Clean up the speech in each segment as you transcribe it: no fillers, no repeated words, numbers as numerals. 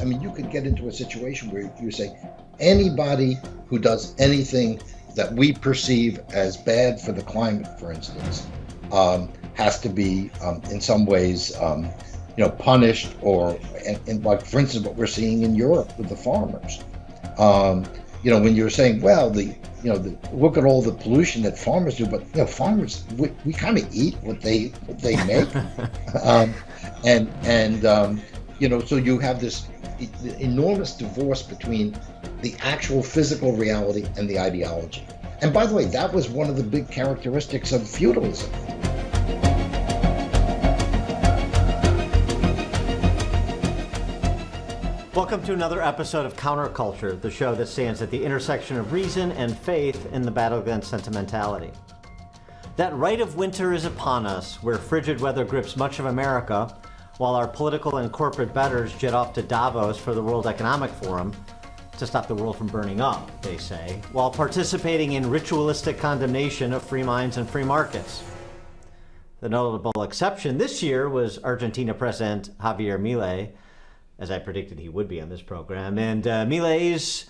I mean, you could get into a situation where you say anybody who does anything that we perceive as bad for the climate, for instance, has to be in some ways, punished, or and like, for instance, what we're seeing in Europe with the farmers. When you're saying, well, look at all the pollution that farmers do, but farmers, we kind of eat what they make, so you have this enormous divorce between the actual physical reality and the ideology. And by the way, that was one of the big characteristics of feudalism. Welcome to another episode of Counterculture, the show that stands at the intersection of reason and faith in the battle against sentimentality. That right of winter is upon us, where frigid weather grips much of America, while our political and corporate betters jet off to Davos for the World Economic Forum to stop the world from burning up, they say, while participating in ritualistic condemnation of free minds and free markets. The notable exception this year was Argentina President Javier Milei, as I predicted he would be on this program, and Milei's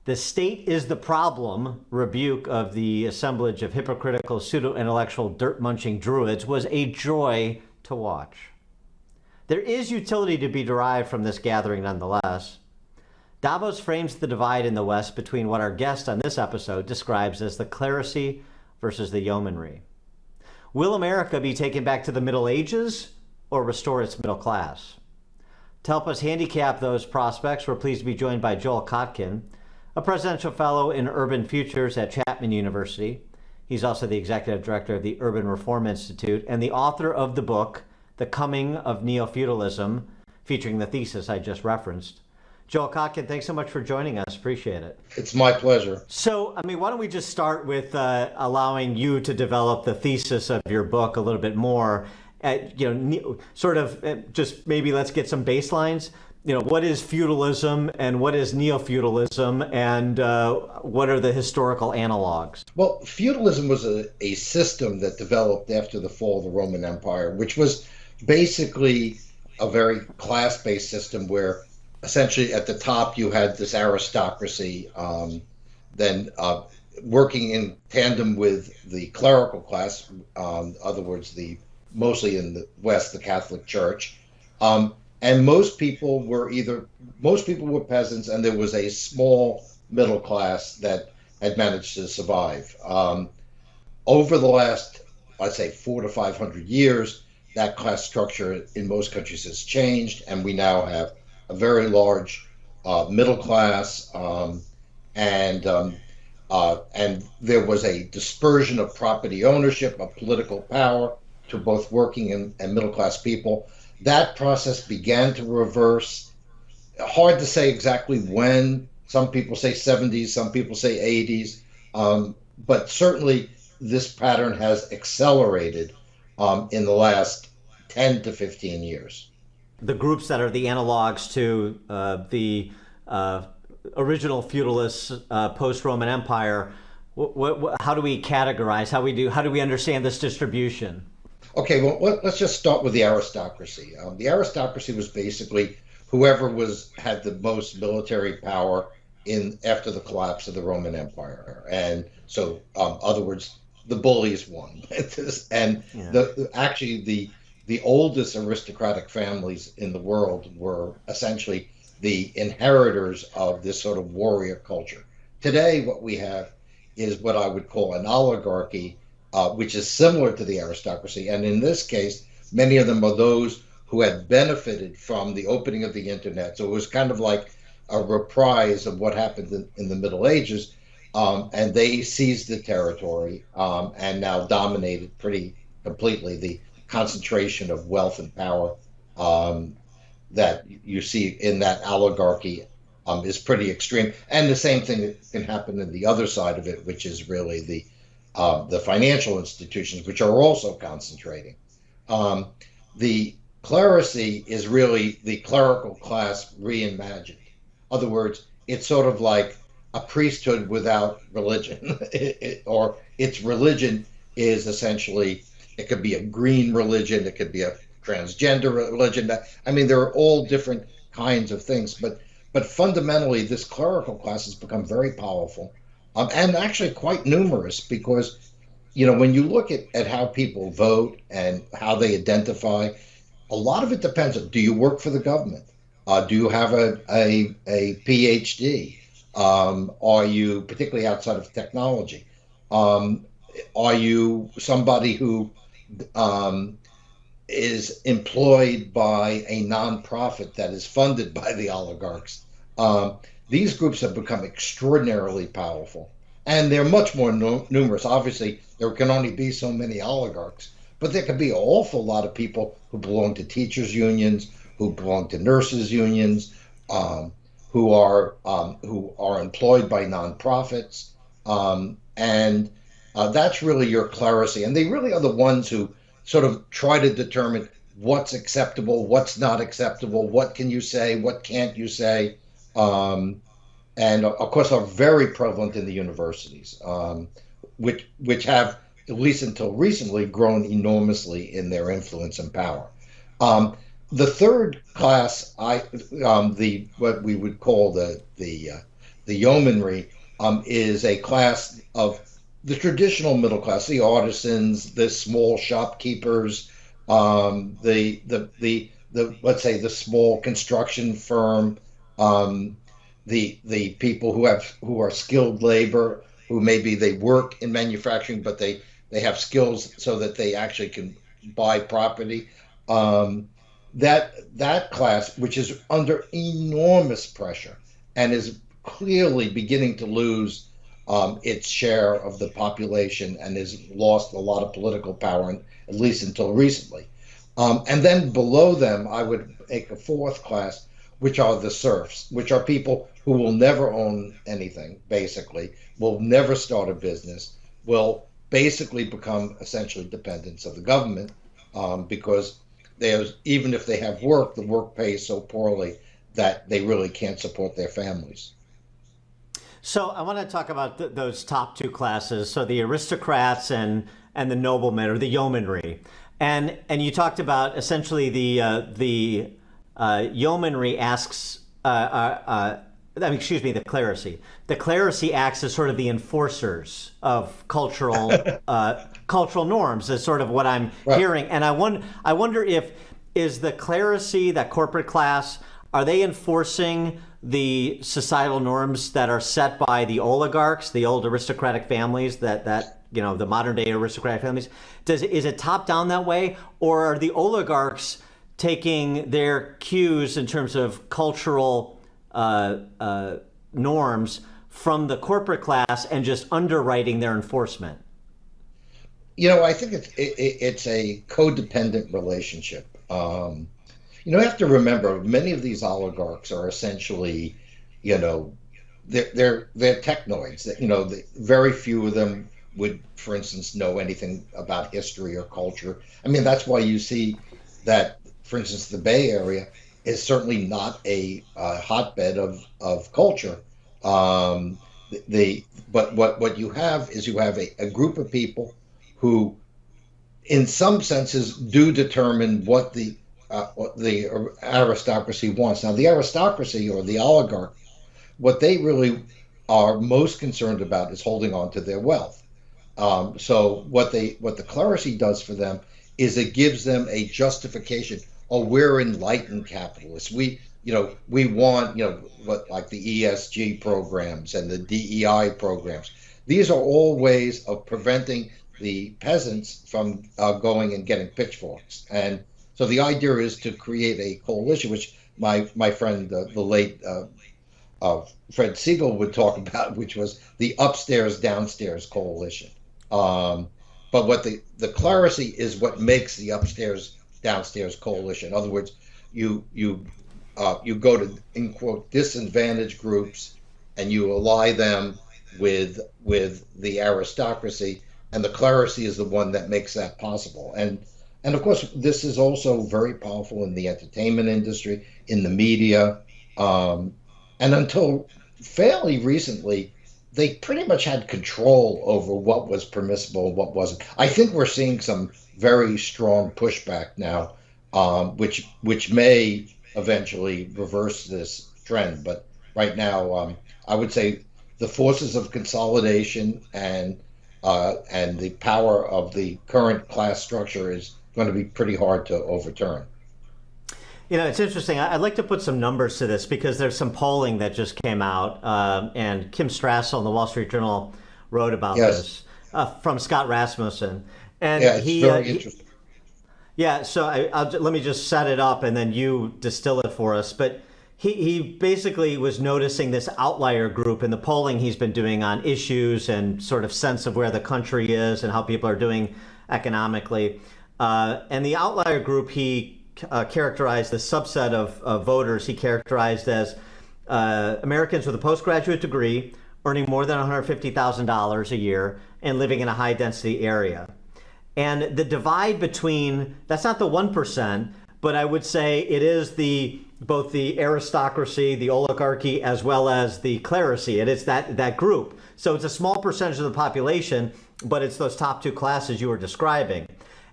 "the state is the problem" rebuke of the assemblage of hypocritical pseudo-intellectual dirt-munching druids was a joy to watch. There is utility to be derived from this gathering nonetheless. Davos frames the divide in the West between what our guest on this episode describes as the clerisy versus the yeomanry. Will America be taken back to the Middle Ages or restore its middle class? To help us handicap those prospects, we're pleased to be joined by Joel Kotkin, a presidential fellow in urban futures at Chapman University. He's also the executive director of the Urban Reform Institute and the author of the book, The Coming of Neo-Feudalism, featuring the thesis I just referenced. Joel Kotkin, thanks so much for joining us. Appreciate it. It's my pleasure. So, why don't we just start with allowing you to develop the thesis of your book a little bit more. Just maybe let's get some baselines. What is feudalism and what is neo-feudalism, and what are the historical analogs? Well, feudalism was a system that developed after the fall of the Roman Empire, which was basically a very class-based system where essentially at the top you had this aristocracy, then working in tandem with the clerical class, in other words, mostly in the West, the Catholic Church. And most people were peasants, and there was a small middle class that had managed to survive. Over the last, I'd say, 400 to 500 years, that class structure in most countries has changed, and we now have a very large middle class, and there was a dispersion of property ownership, of political power, to both working and middle class people. That process began to reverse. Hard to say exactly when. Some people say 70s, some people say 80s, but certainly this pattern has accelerated in the last 10 to 15 years. The groups that are the analogs to the original feudalist post-Roman Empire, how do we categorize? How do we understand this distribution? Okay, well, let's just start with the aristocracy. The aristocracy was basically whoever had the most military power after the collapse of the Roman Empire, and so, in other words, the bullies won. And yeah. The oldest aristocratic families in the world were essentially the inheritors of this sort of warrior culture. Today, what we have is what I would call an oligarchy, which is similar to the aristocracy. And in this case, many of them are those who had benefited from the opening of the internet. So it was kind of like a reprise of what happened in the Middle Ages. And they seized the territory and now dominated pretty completely. The concentration of wealth and power that you see in that oligarchy is pretty extreme. And the same thing can happen in the other side of it, which is really the financial institutions, which are also concentrating. The clerisy is really the clerical class reimagined. In other words, it's sort of like a priesthood without religion, or its religion is essentially, it could be a green religion, it could be a transgender religion. I mean, there are all different kinds of things. But fundamentally, this clerical class has become very powerful, and actually quite numerous because, when you look at how people vote and how they identify, a lot of it depends on, do you work for the government? Do you have a PhD? Are you, particularly outside of technology, are you somebody who is employed by a nonprofit that is funded by the oligarchs? These groups have become extraordinarily powerful, and they're much more numerous. Obviously, there can only be so many oligarchs, but there could be an awful lot of people who belong to teachers' unions, who belong to nurses' unions, who are employed by nonprofits, and that's really your clerisy, and they really are the ones who sort of try to determine what's acceptable, what's not acceptable, what can you say, what can't you say, and of course are very prevalent in the universities, which have, at least until recently, grown enormously in their influence and power. The third class, what we would call the yeomanry, is a class of the traditional middle class, the artisans, the small shopkeepers, the let's say the small construction firm, the people who are skilled labor, who maybe they work in manufacturing, but they have skills so that they actually can buy property. That class, which is under enormous pressure and is clearly beginning to lose its share of the population and has lost a lot of political power, at least until recently. And then below them, I would make a fourth class, which are the serfs, which are people who will never own anything, basically, will never start a business, will basically become essentially dependents of the government, because even if they have work, the work pays so poorly that they really can't support their families. So I want to talk about those top two classes, so the aristocrats and the noblemen, or the yeomanry. And you talked about essentially the yeomanry asks, the clerisy. The clerisy acts as sort of the enforcers of cultural norms, is sort of what I'm hearing. And I wonder is the clerisy, that corporate class, are they enforcing the societal norms that are set by the oligarchs, the old aristocratic families, that the modern day aristocratic families? Is it top down that way, or are the oligarchs taking their cues in terms of cultural norms from the corporate class and just underwriting their enforcement? I think it's a codependent relationship. You have to remember, many of these oligarchs are essentially, they're technoids. Very few of them would, for instance, know anything about history or culture. I mean, that's why you see that, for instance, the Bay Area is certainly not a hotbed of culture. But what you have is a group of people who, in some senses, do determine what the aristocracy wants. Now, the aristocracy, or the oligarch, what they really are most concerned about is holding on to their wealth. So what the clerisy does for them is it gives them a justification. Oh, we're enlightened capitalists. We want, like the ESG programs and the DEI programs. These are all ways of preventing the peasants from going and getting pitchforks. And so the idea is to create a coalition, which my friend, the late Fred Siegel, would talk about, which was the upstairs-downstairs coalition. But what the clerisy is what makes the upstairs-downstairs coalition. In other words, you go to, in quote, disadvantaged groups, and you ally them with the aristocracy, and the clerisy is the one that makes that possible. And of course, this is also very powerful in the entertainment industry, in the media, and until fairly recently, they pretty much had control over what was permissible and what wasn't. I think we're seeing some very strong pushback now, which may eventually reverse this trend. But right now, I would say the forces of consolidation and the power of the current class structure is going to be pretty hard to overturn. You know, it's interesting. I'd like to put some numbers to this because there's some polling that just came out, and Kim Strassel in the Wall Street Journal wrote about this from Scott Rasmussen. And yeah, it's very interesting. Yeah, so let me just set it up and then you distill it for us. But he basically was noticing this outlier group in the polling he's been doing on issues and sort of sense of where the country is and how people are doing economically. And the outlier group he characterized, the subset of voters he characterized as Americans with a postgraduate degree earning more than $150,000 a year and living in a high density area. And the divide between, that's not the 1%, but I would say it is both the aristocracy, the oligarchy, as well as the clerisy. It is that group. So it's a small percentage of the population, but it's those top two classes you were describing.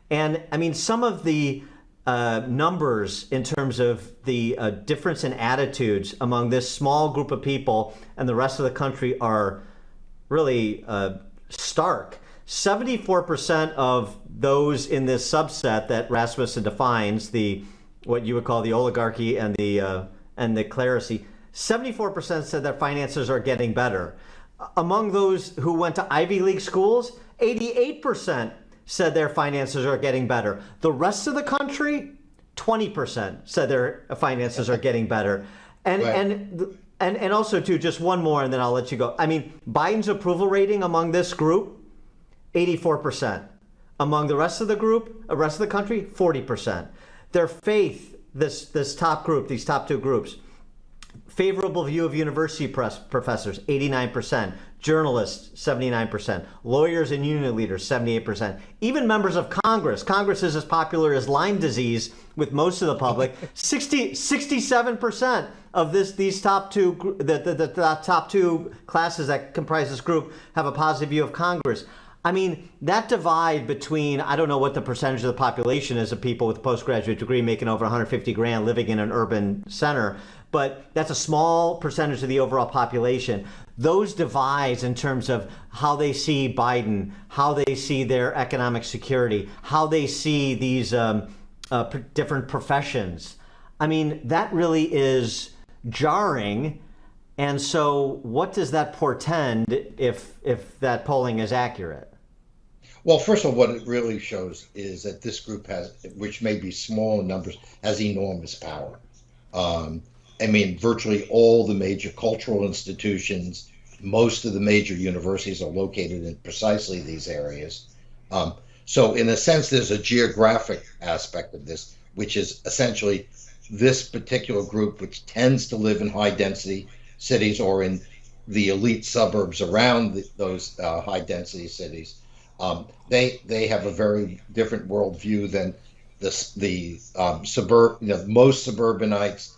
And I mean, some of the numbers in terms of the difference in attitudes among this small group of people and the rest of the country are really stark. 74% of those in this subset that Rasmussen defines, what you would call the oligarchy and the clerisy, 74% said their finances are getting better. Among those who went to Ivy League schools, 88% said their finances are getting better. The rest of the country, 20% said their finances are getting better. And right. and also too, just one more and then I'll let you go. I mean, Biden's approval rating among this group, 84%. Among the rest of the group, the rest of the country, 40%. Their faith, this top group, these top two groups, favorable view of university professors, 89%. Journalists, 79%. Lawyers and union leaders, 78%. Even members of Congress. Congress is as popular as Lyme disease with most of the public. 67% of these top two, the top two classes that comprise this group have a positive view of Congress. I mean, that divide between, I don't know what the percentage of the population is of people with a postgraduate degree making over 150 grand living in an urban center, but that's a small percentage of the overall population. Those divides in terms of how they see Biden, how they see their economic security, how they see these different professions. I mean, that really is jarring. And so what does that portend if that polling is accurate? Well, first of all, what it really shows is that this group has, which may be small in numbers, has enormous power. I mean, virtually all the major cultural institutions, most of the major universities are located in precisely these areas. So in a sense, there's a geographic aspect of this, which is essentially this particular group, which tends to live in high density cities or in the elite suburbs around those high density cities. They have a very different worldview than most suburbanites,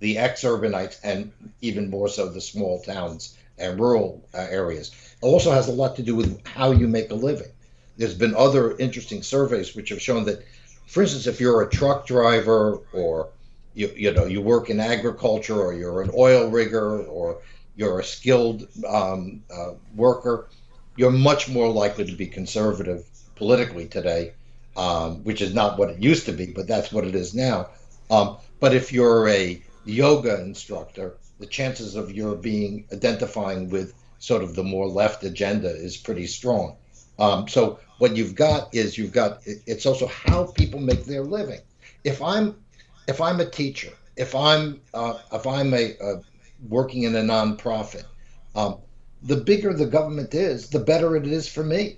the ex-urbanites, and even more so the small towns and rural areas. It also has a lot to do with how you make a living. There's been other interesting surveys which have shown that, for instance, if you're a truck driver or you work in agriculture or you're an oil rigger or you're a skilled worker, you're much more likely to be conservative politically today, which is not what it used to be, but that's what it is now. But if you're a yoga instructor, the chances of your identifying with sort of the more left agenda is pretty strong. So what you've got, it's also how people make their living. If I'm a teacher, if I'm working in a nonprofit, the bigger the government is, the better it is for me.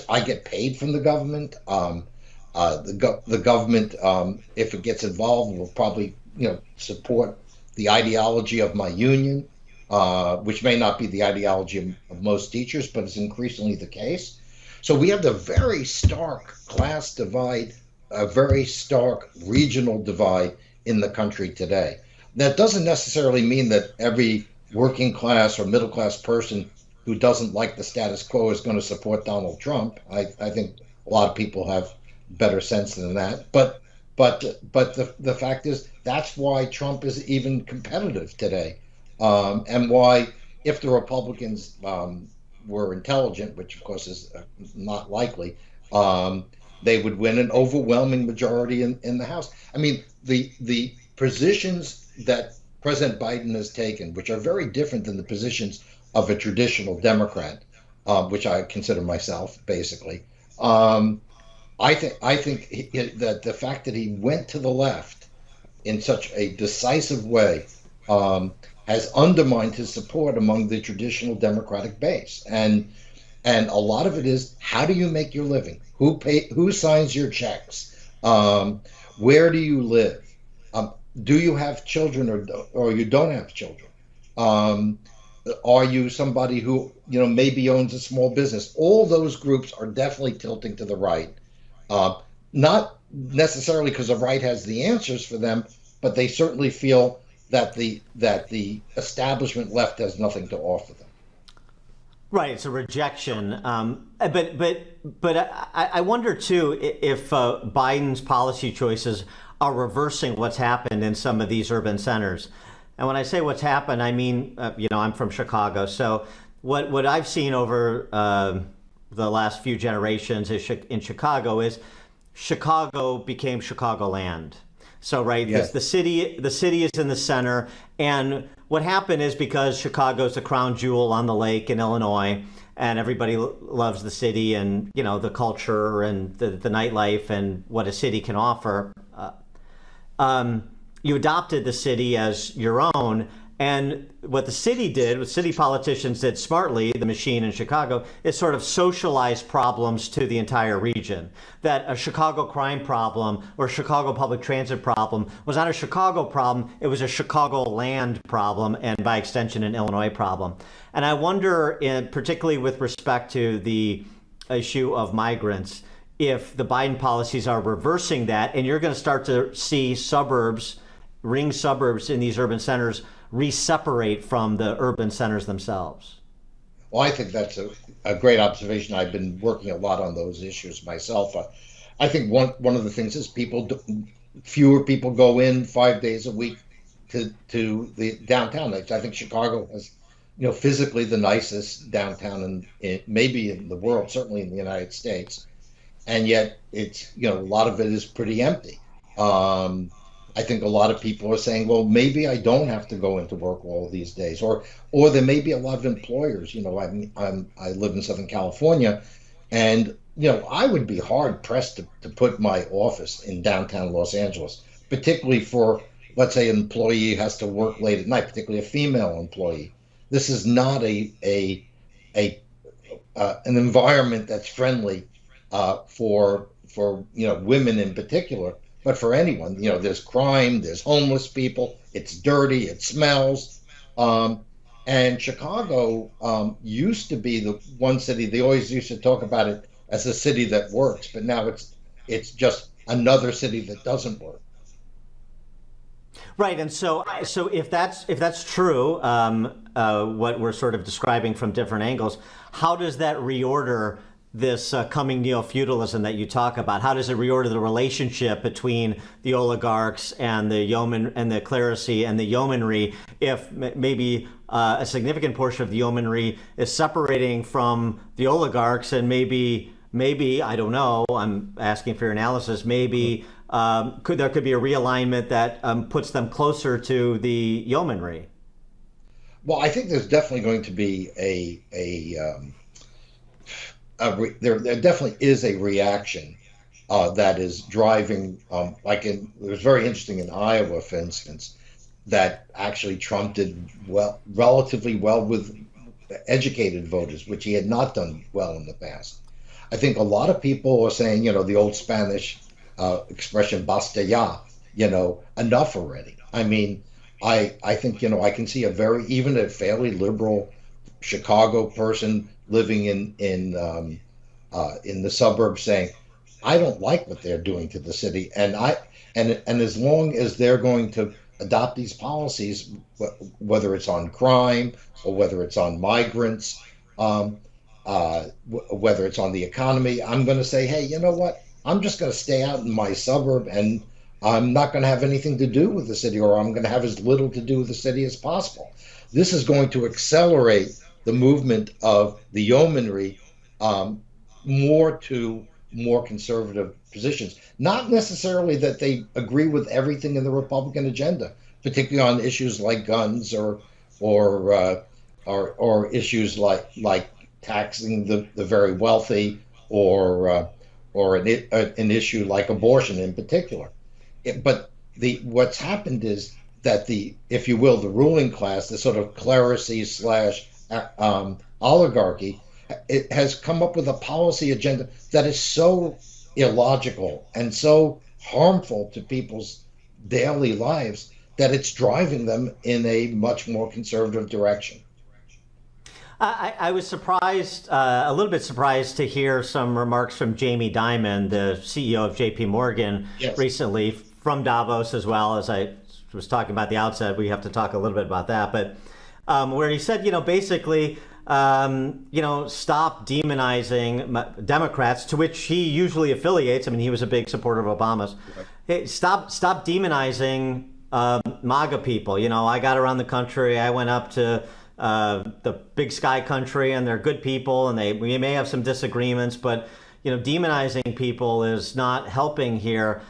I get paid from the government. The government, if it gets involved, will probably support the ideology of my union, which may not be the ideology of most teachers, but it's increasingly the case. So we have the very stark class divide, a very stark regional divide in the country today. That doesn't necessarily mean that every working class or middle class person who doesn't like the status quo is going to support Donald Trump. I think a lot of people have better sense than that. But but the fact is that's why Trump is even competitive today, and why if the Republicans were intelligent, which of course is not likely, they would win an overwhelming majority in the House. I mean, the positions that President Biden has taken, which are very different than the positions of a traditional Democrat, which I consider myself basically. I think that the fact that he went to the left in such a decisive way has undermined his support among the traditional Democratic base, and a lot of it is, how do you make your living? Who signs your checks? Where do you live? Do you have children, or you don't have children? Are you somebody who maybe owns a small business? All those groups are definitely tilting to the right. Not necessarily because the right has the answers for them, but they certainly feel that the establishment left has nothing to offer them. Right, it's a rejection. But I wonder too if Biden's policy choices are reversing what's happened in some of these urban centers. And when I say what's happened, I mean I'm from Chicago, so what I've seen over the last few generations in Chicago is Chicago became Chicagoland. So right, yes. the city is in the center, and what happened is because Chicago's the crown jewel on the lake in Illinois, and everybody loves the city and the culture and the nightlife and what a city can offer. You adopted the city as your own. And what the city did, what city politicians did smartly, the machine in Chicago, is sort of socialize problems to the entire region. That a Chicago crime problem or Chicago public transit problem was not a Chicago problem, it was a Chicago land problem, and by extension, an Illinois problem. And I wonder, particularly with respect to the issue of migrants, if the Biden policies are reversing that, and you're going to start to see ring suburbs in these urban centers re-separate from the urban centers themselves. Well, I think that's a great observation. I've been working a lot on those issues myself. I think one of the things is fewer people go in 5 days a week to the downtown. I think Chicago has, physically the nicest downtown maybe in the world, certainly in the United States, and yet it's a lot of it is pretty empty. I think a lot of people are saying, well, maybe I don't have to go into work all these days, or there may be a lot of employers. I live in Southern California, and I would be hard pressed to put my office in downtown Los Angeles, particularly for, let's say, an employee who has to work late at night, particularly a female employee. This is not an environment that's friendly for women in particular. But for anyone, there's crime, there's homeless people, it's dirty, it smells. And Chicago used to be the one city, they always used to talk about it as a city that works, but now it's just another city that doesn't work. Right, and so if that's true, what we're sort of describing from different angles, how does that reorder this coming neo-feudalism that you talk about? How does it reorder the relationship between the oligarchs and the yeoman and the clerisy and the yeomanry, if maybe a significant portion of the yeomanry is separating from the oligarchs, and maybe I don't know, I'm asking for your analysis, maybe there could be a realignment that puts them closer to the yeomanry? Well, I think there's definitely going to be there definitely is a reaction that is driving, it was very interesting in Iowa, for instance, that actually Trump did relatively well with educated voters, which he had not done well in the past. I think a lot of people are saying, the old Spanish expression, basta ya, enough already. I mean, I think, I can see even a fairly liberal Chicago person living in the suburbs saying, I don't like what they're doing to the city, and as long as they're going to adopt these policies, whether it's on crime or whether it's on migrants, whether it's on the economy, I'm going to say, hey, you know what? I'm just going to stay out in my suburb, and I'm not going to have anything to do with the city, or I'm going to have as little to do with the city as possible. This is going to accelerate the movement of the yeomanry um, more to more conservative positions. Not necessarily that they agree with everything in the Republican agenda, particularly on issues like guns or or issues like taxing the very wealthy or an issue like abortion in particular. But the what's happened is that the, if you will, the ruling class, the sort of clerisy slash oligarchy, it has come up with a policy agenda that is so illogical and so harmful to people's daily lives that it's driving them in a much more conservative direction. I was surprised, a little bit surprised to hear some remarks from Jamie Dimon, the CEO of JP Morgan, Yes. recently from Davos, as well. As I was talking about the outset, we have to talk a little bit about that. But where he said, basically, stop demonizing Democrats, to which he usually affiliates. I mean, he was a big supporter of Obama's. Right. Hey, stop demonizing MAGA people. I got around the country. I went up to the big sky country, and they're good people, and we may have some disagreements, but demonizing people is not helping here.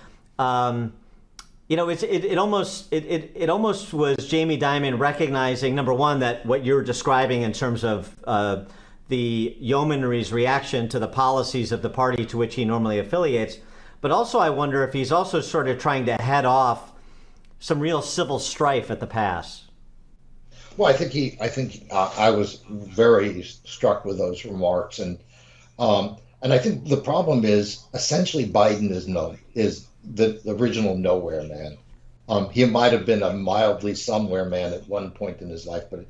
It almost was Jamie Dimon recognizing, number one, that what you're describing in terms of the yeomanry's reaction to the policies of the party to which he normally affiliates, but also I wonder if he's also sort of trying to head off some real civil strife at the pass. Well, I was very struck with those remarks, and I think the problem is essentially Biden is the original nowhere man. He might have been a mildly somewhere man at one point in his life, but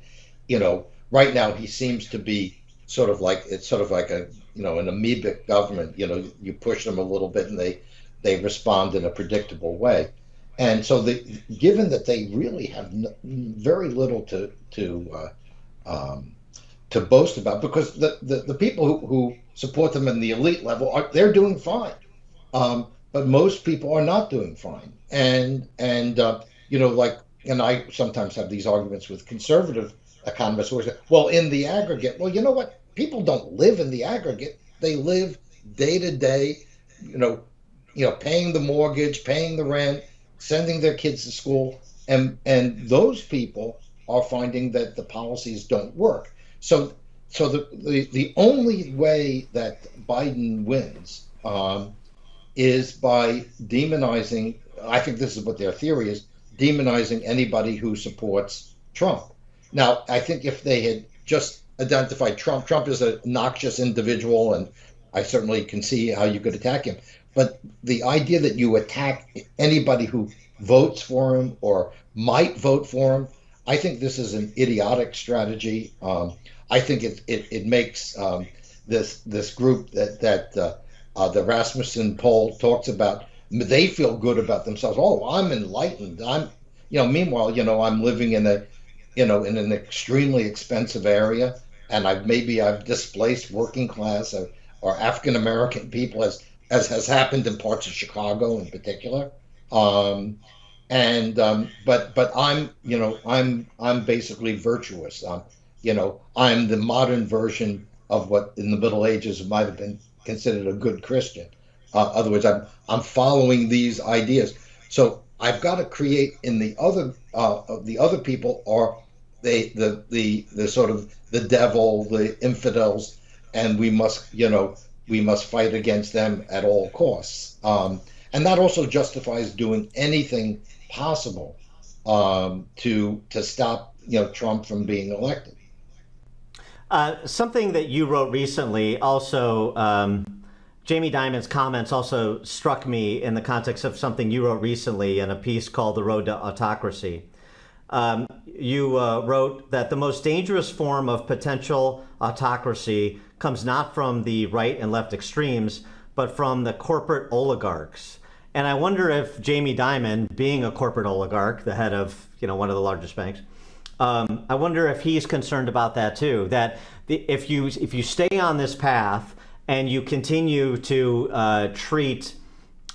right now he seems to be sort of like a an amoebic government. You push them a little bit and they respond in a predictable way. And so, given that they really have very little to boast about, because the people who support them in the elite level they're doing fine, but most people are not doing fine. And I sometimes have these arguments with conservative economists who say, well, in the aggregate, well, you know what? People don't live in the aggregate; they live day to day. Paying the mortgage, paying the rent, sending their kids to school, and those people are finding that the policies don't work. So the only way that Biden wins is by demonizing. I think this is what their theory is: demonizing anybody who supports Trump. Now, I think if they had just identified Trump is a noxious individual, and I certainly can see how you could attack him. But the idea that you attack anybody who votes for him or might vote for him, I think this is an idiotic strategy. I think it makes this group that the Rasmussen poll talks about. They feel good about themselves. Oh, I'm enlightened. Meanwhile, I'm living in in an extremely expensive area, and I've displaced working class or African American people as has happened in parts of Chicago in particular. But I'm basically virtuous. I'm the modern version of what in the Middle Ages might have been considered a good Christian. Other words, I'm following these ideas. So I've got to create in the other people are the sort of the devil, the infidels, and we must fight against them at all costs. And that also justifies doing anything possible to stop Trump from being elected. Something that you wrote recently also, Jamie Dimon's comments also struck me in the context of something you wrote recently in a piece called The Road to Autocracy. You wrote that the most dangerous form of potential autocracy comes not from the right and left extremes, but from the corporate oligarchs. And I wonder if Jamie Dimon, being a corporate oligarch, the head of one of the largest banks, I wonder if he's concerned about that too. That if you stay on this path and you continue to treat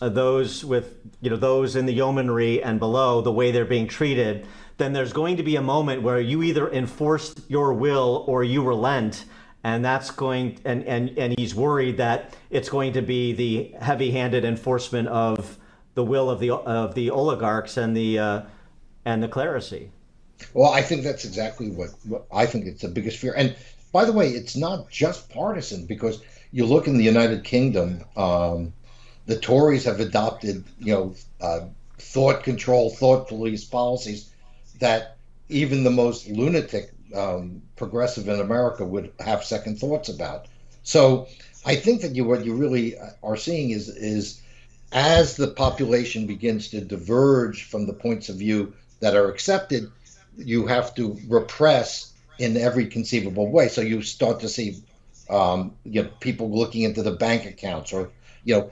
those with, those in the yeomanry and below, the way they're being treated, then there's going to be a moment where you either enforce your will or you relent. And that's going, and he's worried that it's going to be the heavy-handed enforcement of the will of the oligarchs and the clerisy. Well, I think that's exactly what I think it's the biggest fear. And by the way, it's not just partisan, because you look in the United Kingdom, the Tories have adopted, thought control, thought police policies that even the most lunatic progressive in America would have second thoughts about. So I think that what you really are seeing is as the population begins to diverge from the points of view that are accepted, you have to repress in every conceivable way. So you start to see people looking into the bank accounts, or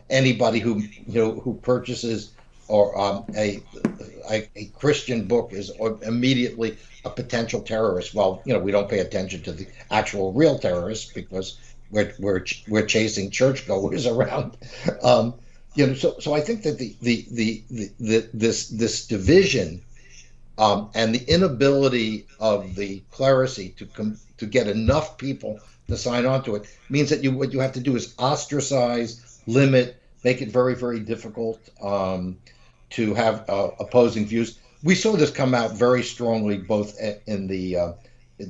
anybody who purchases or a Christian book is immediately a potential terrorist. Well, we don't pay attention to the actual real terrorists because we're chasing churchgoers around. So I think that this division and the inability of the clerisy to get enough people to sign on to it means that what you have to do is ostracize, limit, make it very, very difficult to have opposing views. We saw this come out very strongly both in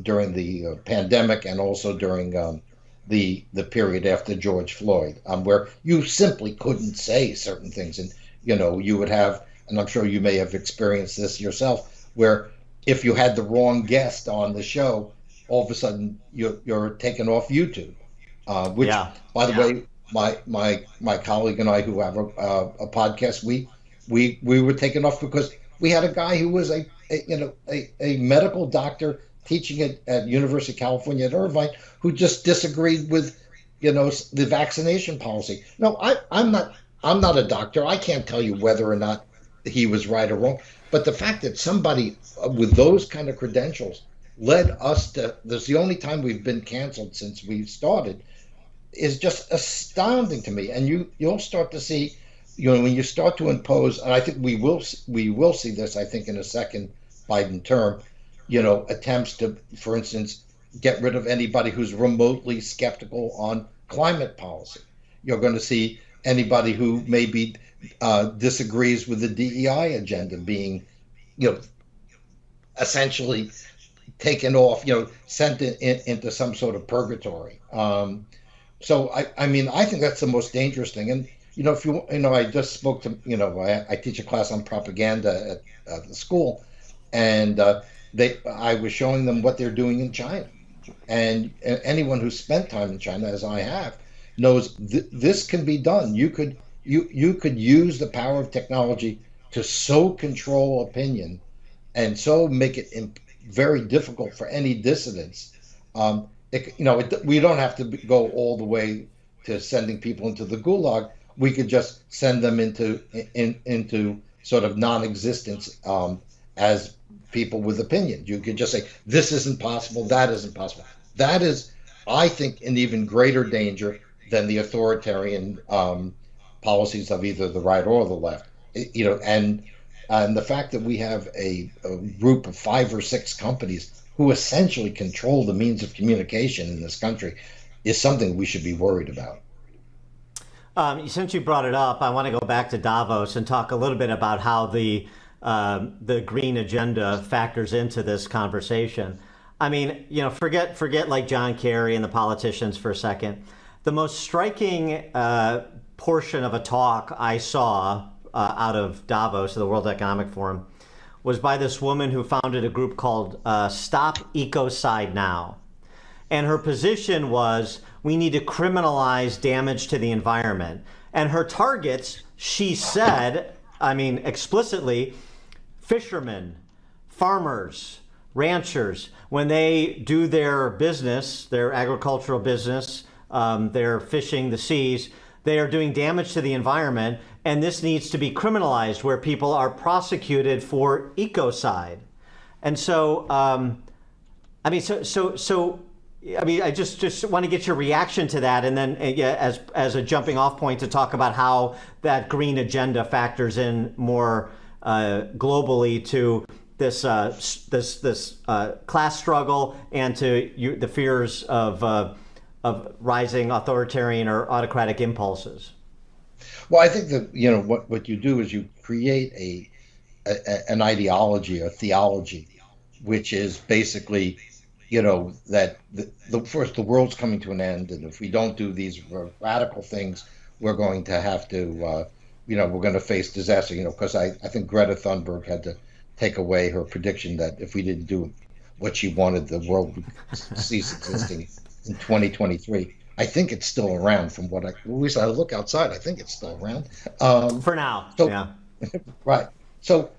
during the pandemic and also during the period after George Floyd, where you simply couldn't say certain things, and you would have, and I'm sure you may have experienced this yourself, where if you had the wrong guest on the show, all of a sudden you're taken off YouTube, which, by the way, my colleague and I who have a podcast, we were taken off because we had a guy who was a medical doctor teaching at University of California at Irvine who just disagreed with the vaccination policy. No, I'm not a doctor. I can't tell you whether or not he was right or wrong. But the fact that somebody with those kind of credentials led us to, that's the only time we've been canceled since we started, is just astounding to me. And you'll start to see, when you start to impose, and I think we will see this, I think, in a second Biden term, attempts to, for instance, get rid of anybody who's remotely skeptical on climate policy. You're going to see anybody who maybe disagrees with the DEI agenda being, essentially taken off, sent into some sort of purgatory. So I think that's the most dangerous thing. And if I just spoke to, I teach a class on propaganda at the school, and I was showing them what they're doing in China. And anyone who's spent time in China, as I have, knows this can be done. You could use the power of technology to so control opinion and so make it very difficult for any dissidents. We don't have to go all the way to sending people into the gulag. We could just send them into sort of non-existence as people with opinion. You could just say, this isn't possible, that isn't possible. That is, I think, an even greater danger than the authoritarian policies of either the right or the left. And the fact that we have a group of 5 or 6 companies who essentially control the means of communication in this country is something we should be worried about. Since you brought it up, I want to go back to Davos and talk a little bit about how the green agenda factors into this conversation. I mean, forget like John Kerry and the politicians for a second. The most striking portion of a talk I saw out of Davos, the World Economic Forum, was by this woman who founded a group called Stop Ecocide Now. And her position was, we need to criminalize damage to the environment. And her targets, she said, explicitly, fishermen, farmers, ranchers, when they do their business, their agricultural business, they're fishing the seas, they are doing damage to the environment, and this needs to be criminalized where people are prosecuted for ecocide. And so, I mean, I just want to get your reaction to that, and then as a jumping off point to talk about how that green agenda factors in more globally to this class struggle and to the fears of rising authoritarian or autocratic impulses. Well, I think that what you do is you create an ideology, a theology, which is basically that first the world's coming to an end, and if we don't do these radical things, we're going to have to we're going to face disaster. Because I think Greta Thunberg had to take away her prediction that if we didn't do what she wanted, the world would cease existing in 2023. I think it's still around from what at least I look outside. I think it's still around. For now. So, yeah. Right. So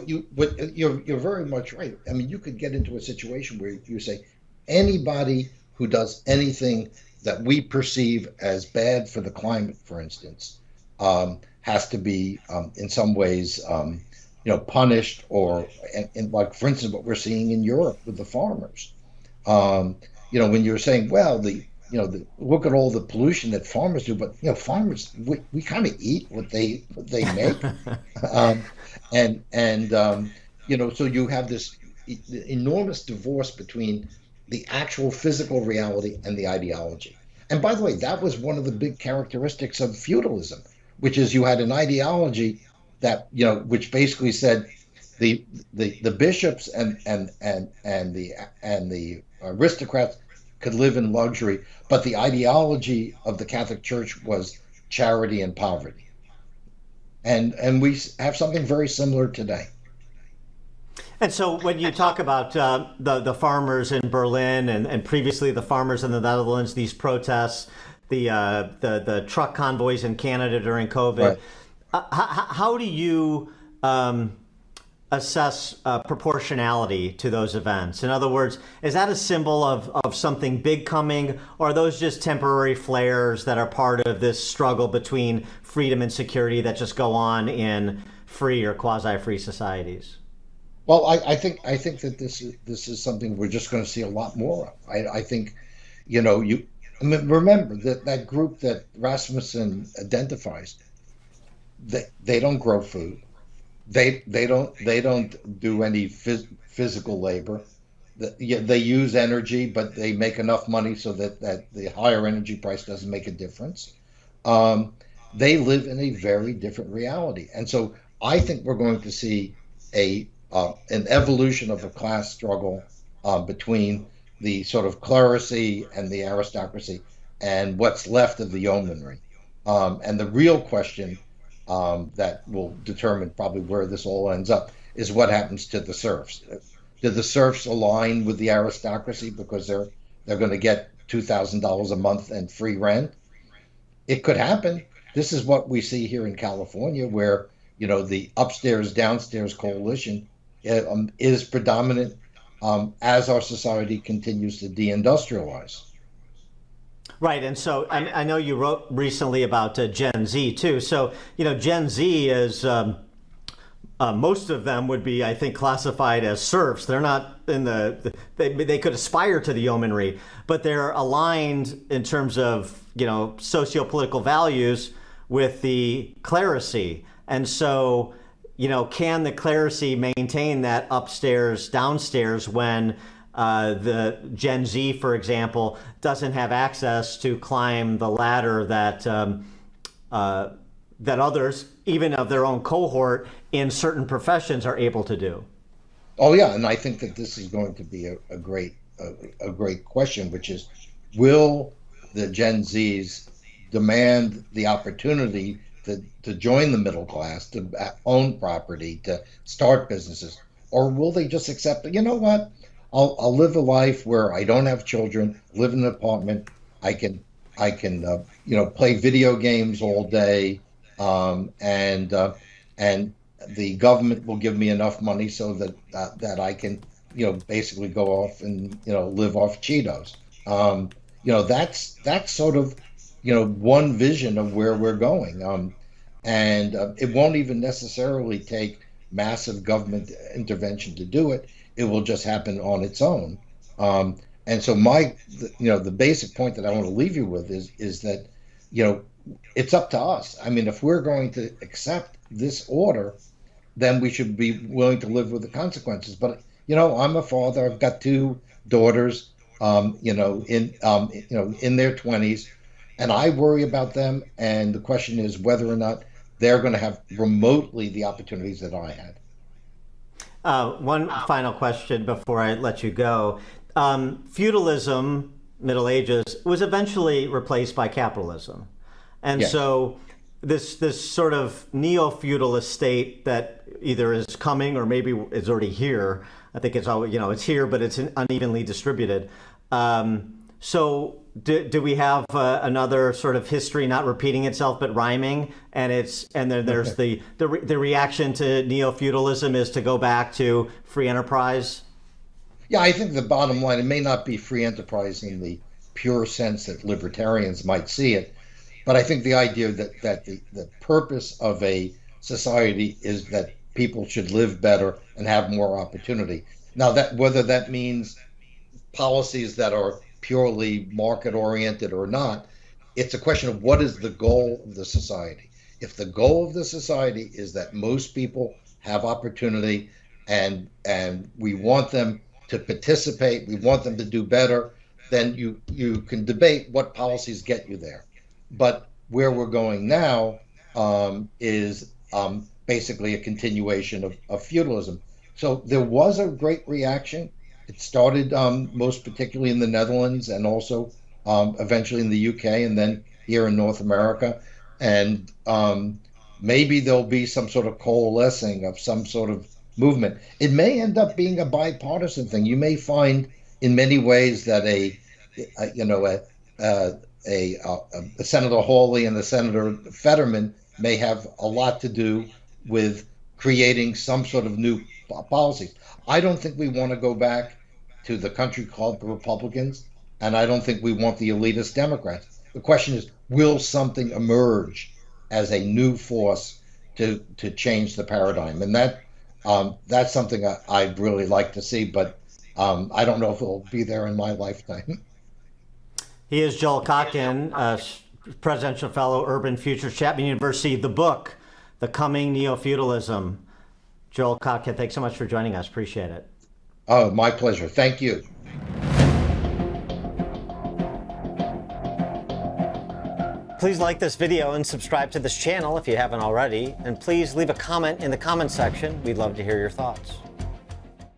you're very much right. I mean, you could get into a situation where you say anybody who does anything that we perceive as bad for the climate, for instance, has to be in some ways punished, or and like, for instance, what we're seeing in Europe with the farmers. When you're saying, well, look at all the pollution that farmers do, but farmers, we kind of eat what they make, so you have this enormous divorce between the actual physical reality and the ideology. And by the way, that was one of the big characteristics of feudalism, which is you had an ideology that which basically said the bishops and the aristocrats could live in luxury, but the ideology of the Catholic Church was charity and poverty. And we have something very similar today. And so when you talk about the farmers in Berlin and previously the farmers in the Netherlands, these protests, the truck convoys in Canada during COVID, right. How do you assess proportionality to those events? In other words, is that a symbol of something big coming, or are those just temporary flares that are part of this struggle between freedom and security that just go on in free or quasi-free societies? Well, I think that this is something we're just going to see a lot more of. I think, remember that group that Rasmussen identifies, they don't grow food. They don't do any physical labor. They use energy, but they make enough money so that the higher energy price doesn't make a difference. They live in a very different reality, and so I think we're going to see an evolution of a class struggle between the sort of clerisy and the aristocracy, and what's left of the yeomanry. And the real question that will determine probably where this all ends up is what happens to the serfs. Do the serfs align with the aristocracy because they're going to get $2,000 a month and free rent? It could happen. This is what we see here in California, where the upstairs downstairs coalition is predominant as our society continues to deindustrialize. Right, and so I know you wrote recently about Gen Z too. So Gen Z is most of them would be, I think, classified as serfs. They're not in they could aspire to the yeomanry, but they're aligned in terms of socio-political values with the clerisy, and so can the clerisy maintain that upstairs downstairs when the Gen Z, for example, doesn't have access to climb the ladder that others, even of their own cohort in certain professions, are able to do? Oh yeah, and I think that this is going to be a great question, which is, will the Gen Zs demand the opportunity to join the middle class, to own property, to start businesses, or will they just accept that, what? I'll live a life where I don't have children, live in an apartment. I can play video games all day, and the government will give me enough money so that I can basically go off and live off Cheetos. That's sort of one vision of where we're going, and it won't even necessarily take massive government intervention to do it. It will just happen on its own. And so the basic point that I want to leave you with is that, it's up to us. I mean, if we're going to accept this order, then we should be willing to live with the consequences. But I'm a father. I've got two daughters, in their 20s, and I worry about them. And the question is whether or not they're going to have remotely the opportunities that I had. One final question before I let you go. Feudalism, Middle Ages, was eventually replaced by capitalism. And Yes. so this sort of neo-feudalist state that either is coming or maybe is already here. I think it's always, it's here, but it's unevenly distributed. So do we have another sort of history not repeating itself but rhyming? And then there's the reaction to neo-feudalism is to go back to free enterprise. Yeah, I think the bottom line, it may not be free enterprise in the pure sense that libertarians might see it, but I think the idea that the purpose of a society is that people should live better and have more opportunity. Now, that whether that means policies that are purely market oriented or not, it's a question of what is the goal of the society. If the goal of the society is that most people have opportunity and we want them to participate, we want them to do better, then you can debate what policies get you there. But where we're going now is basically a continuation of feudalism. So there was a great reaction. It started most particularly in the Netherlands and also eventually in the UK and then here in North America. And maybe there'll be some sort of coalescing of some sort of movement. It may end up being a bipartisan thing. You may find in many ways that a Senator Hawley and a Senator Fetterman may have a lot to do with creating some sort of new policies. I don't think we want to go back to the country club Republicans, and I don't think we want the elitist Democrats. The question is, will something emerge as a new force to change the paradigm? And that's something I'd really like to see, but I don't know if it'll be there in my lifetime. He is Joel Kotkin, Presidential Fellow, Urban Futures, Chapman University. The book, The Coming Neo-Feudalism. Joel Kotkin, thanks so much for joining us. Appreciate it. Oh, my pleasure. Thank you. Please like this video and subscribe to this channel if you haven't already. And please leave a comment in the comment section. We'd love to hear your thoughts.